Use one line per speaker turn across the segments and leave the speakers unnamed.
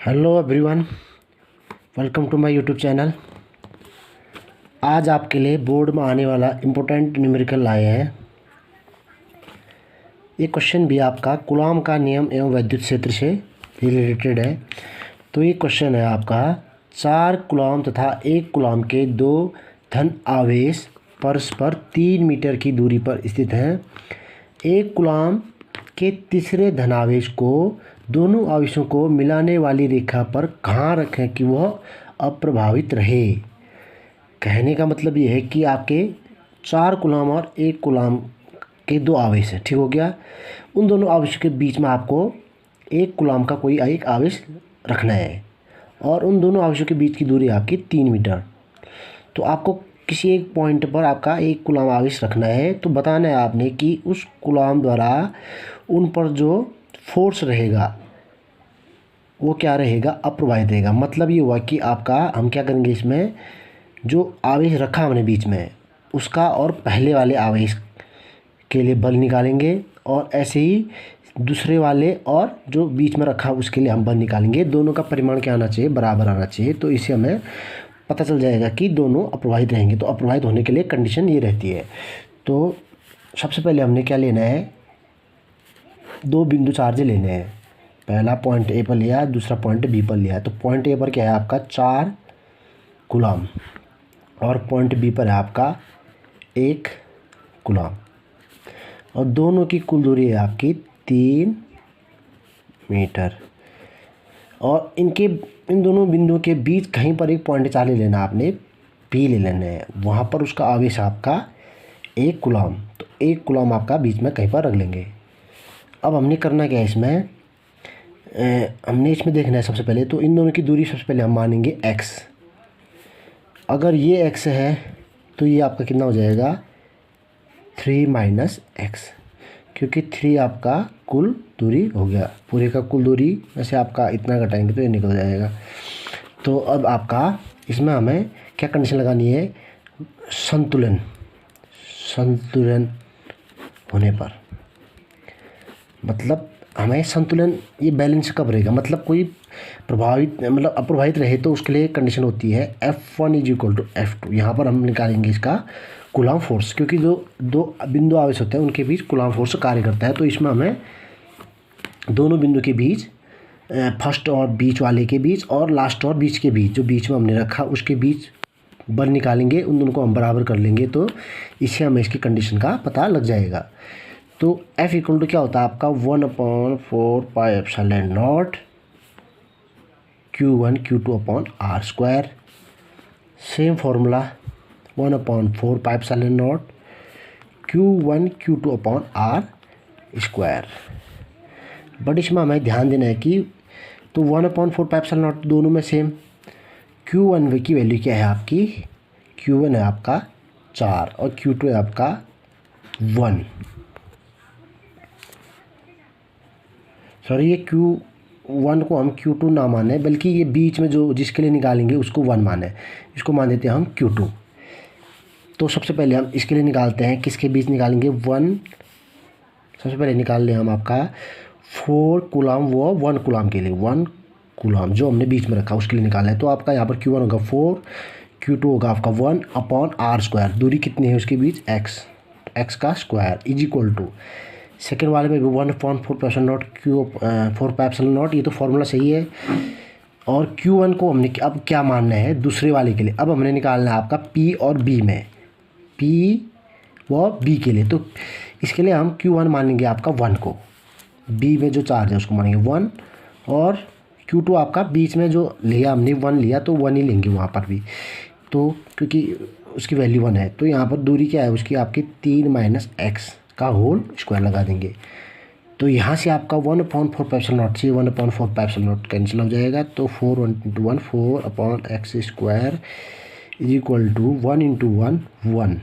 Hello everyone, welcome to my YouTube channel. आज आपके लिए बोर्ड में आने वाला इम्पोर्टेंट न्यूमेरिकल लाए हैं। ये क्वेश्चन भी आपका कूलॉम का नियम एवं विद्युत क्षेत्र से रिलेटेड है। तो ये क्वेश्चन है आपका 4 कूलॉम तथा 1 कूलॉम के 2 धन आवेश परस्पर 3 मीटर की दूरी पर स्थित हैं। 1 कूलॉम के तीसरे धनावेश को दोनों आवेशों को मिलाने वाली रेखा पर कहाँ रखें कि वह अप्रभावित रहे। कहने का मतलब ये है कि आपके 4 कूलॉम और 1 कूलॉम के 2 आवेश हैं, ठीक हो गया। उन दोनों आवेशों के बीच में आपको 1 कूलॉम का कोई एक आवेश रखना है और उन दोनों आवेशों के बीच की दूरी आपकी 3 मीटर। तो आपको किसी एक पॉइंट पर आपका 1 कूलॉम आवेश रखना है, तो बताना है आपने कि उस कूलॉम द्वारा उन पर जो फोर्स रहेगा वो क्या रहेगा, अप्रभावित रहेगा। मतलब ये हुआ कि आपका हम क्या करेंगे, इसमें जो आवेश रखा हमने बीच में उसका और पहले वाले आवेश के लिए बल निकालेंगे और ऐसे ही दूसरे वाले और जो बीच में रखा उसके लिए हम बल निकालेंगे। दोनों का परिमाण क्या आना चाहिए, बराबर आना चाहिए। तो इससे हमें पता चल जाएगा कि दोनों अप्रभावित रहेंगे। तो अप्रभावित होने के लिए कंडीशन ये रहती है। तो सबसे पहले हमने क्या लेना है, 2 बिंदु चार्ज लेने हैं। पहला पॉइंट ए पर लिया, दूसरा पॉइंट बी पर लिया। तो पॉइंट ए पर क्या है आपका 4 कूलॉम और पॉइंट बी पर है आपका 1 कूलॉम और दोनों की कुल दूरी है आपकी 3 मीटर। और इन दोनों बिंदुओं के बीच कहीं पर एक पॉइंट चार्ज ले लेना, आपने पी ले लेना है। वहाँ पर उसका आवेश आपका 1 कूलॉम। तो 1 कूलॉम आपका बीच में कहीं पर रख लेंगे। अब हमने करना क्या है, इसमें हमने इसमें देखना है सबसे पहले तो इन दोनों की दूरी सबसे पहले हम मानेंगे x। अगर ये x है तो ये आपका कितना हो जाएगा 3 माइनस x, क्योंकि 3 आपका कुल दूरी हो गया। पूरे का कुल दूरी में से आपका इतना घटाएंगे तो ये निकल जाएगा। तो अब आपका इसमें हमें क्या कंडीशन लगानी है, संतुलन होने पर। मतलब हमें संतुलन, ये बैलेंस कब रहेगा, मतलब कोई मतलब अप्रभावित रहे तो उसके लिए कंडीशन होती है F1 = F2। यहाँ पर हम निकालेंगे इसका कूलॉम फोर्स, क्योंकि जो 2 बिंदु आवेश होते हैं उनके बीच कूलॉम फोर्स कार्य करता है। तो इसमें हमें दोनों बिंदु के बीच, फर्स्ट और बीच वाले के बीच और लास्ट और बीच के बीच, जो बीच में हमने रखा उसके बीच बल निकालेंगे। उन दोनों को हम बराबर कर लेंगे तो इससे हमें इसकी कंडीशन का पता लग जाएगा। तो F = क्या होता है आपका 1/4 pi epsilon not Q1 Q2 R square. Same formula 1/4 pi epsilon not Q1 Q2 R square. But इसमें हमें ध्यान देना है कि तो 1/4 पाई एप्सिलॉन नॉट दोनों में सेम। Q1 की वैल्यू क्या है आपकी, Q1 है आपका 4 और Q2 है आपका 1। सॉरी, ये Q1 को हम Q2 ना माने, बल्कि ये बीच में जो जिसके लिए निकालेंगे उसको 1 माने। इसको मान देते हैं हम Q2। तो सबसे पहले हम इसके लिए निकालते हैं, किसके बीच निकालेंगे 1। सबसे पहले निकाल लें हम आपका 4 कूलॉम, वो 1 कूलॉम के लिए 1 कूलॉम जो हमने बीच में रखा उसके लिए निकालना है। तो आपका यहाँ पर Q1 होगा 4, Q2 होगा आपका 1/R स्क्वायर। दूरी कितनी है उसके बीच, x का स्क्वायर = सेकेंड वाले में भी 1/4 pi epsilon not Q4 pi epsilon not. ये तो फॉर्मूला सही है। और Q1 को हमने अब क्या मानना है दूसरे वाले के लिए, अब हमने निकालना है आपका P और B में, P व B के लिए। तो इसके लिए हम Q1 मानेंगे आपका 1 को, B में जो चार्ज है उसको मानेंगे 1, और Q2 आपका बीच में जो लिया हमने 1 लिया तो 1 ही लेंगे वहाँ पर भी। तो क्योंकि उसकी वैल्यू 1 है तो यहाँ पर दूरी क्या है उसकी आपकी 3 माइनस x का होल स्क्वायर लगा देंगे। तो यहाँ से आपका 1/4 पाई एप्सिलॉन नॉट से 1/4 पाई एप्सिलॉन नॉट कैंसिल हो जाएगा। तो 4 1 × 1 4/x स्क्वायर = 1 × 1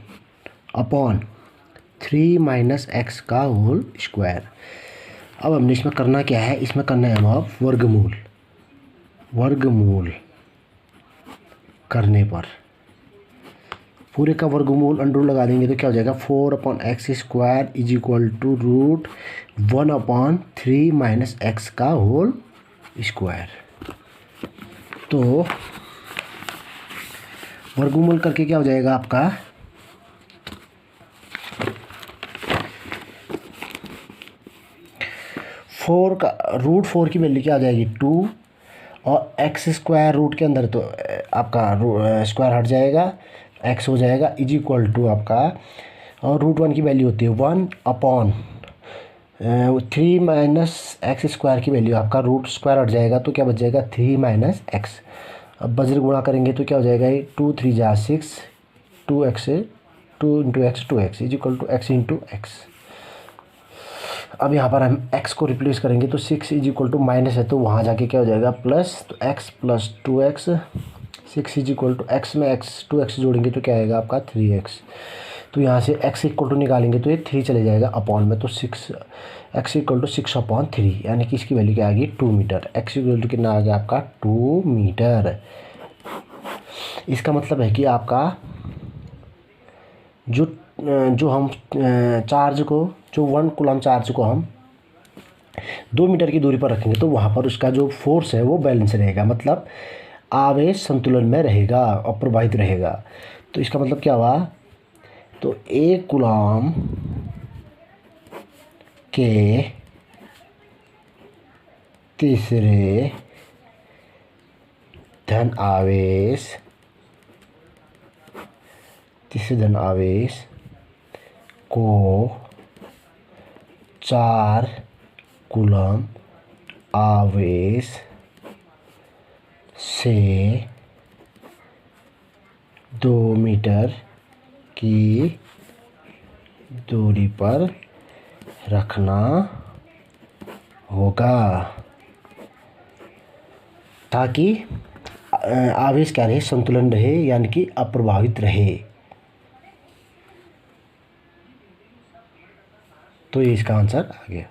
1/3 माइनस x का होल स्क्वायर। अब हमने इसमें करना क्या है, इसमें करना है हम वर्गमूल करने पर पूरे का वर्गमूल अंडर लगा देंगे तो क्या हो जाएगा 4/x स्क्वायर = 1/3 माइनस x का होल स्क्वायर। तो वर्गमूल करके क्या हो जाएगा आपका, 4 का रूट 4 की वैल्यू क्या आ जाएगी 2, और एक्स स्क्वायर रूट के अंदर तो आपका स्क्वायर हट जाएगा, एक्स हो जाएगा इज इक्वल टू आपका, और रूट 1 की वैल्यू होती है 1 अपॉन 3 माइनस एक्स स्क्वायर की वैल्यू आपका रूट स्क्वायर हट जाएगा तो क्या बच जाएगा 3 माइनस एक्स। अब वज्र गुणा करेंगे तो क्या हो जाएगा, ये 2 3 जा 6, 2x से 2 into X 2x is equal to X into X. अब यहाँ पर हम x को रिप्लेस करेंगे तो 6 इज इक्वल टू माइनस है तो वहाँ जाके क्या हो जाएगा प्लस, तो x plus 2x, 6 is equal to x में x 2x जोड़ेंगे तो क्या आएगा आपका 3x। तो यहाँ से x इक्वल टू निकालेंगे तो ये 3 चले जाएगा अपॉन में, तो 6 x इक्वल टू 6 अपॉन 3, यानी कि इसकी वैल्यू क्या आएगी 2 मीटर। x इक्वल टू कितना आ गया आपका 2 मीटर। इसका मतलब है कि आपका जो हम चार्ज को, जो 1 कूलम चार्ज को हम 2 मीटर की दूरी पर रखेंगे तो वहाँ पर उसका जो फोर्स है वो बैलेंस रहेगा, मतलब आवेश संतुलन में रहेगा और प्रवाहित रहेगा। तो इसका मतलब क्या हुआ, तो 1 कूलम के तीसरे धन आवेश को 4 कूलम आवेश से 2 मीटर की दूरी पर रखना होगा ताकि आवेश क्या रहे, संतुलन रहे, यानी कि अप्रभावित रहे। तो ये इसका आंसर आ गया।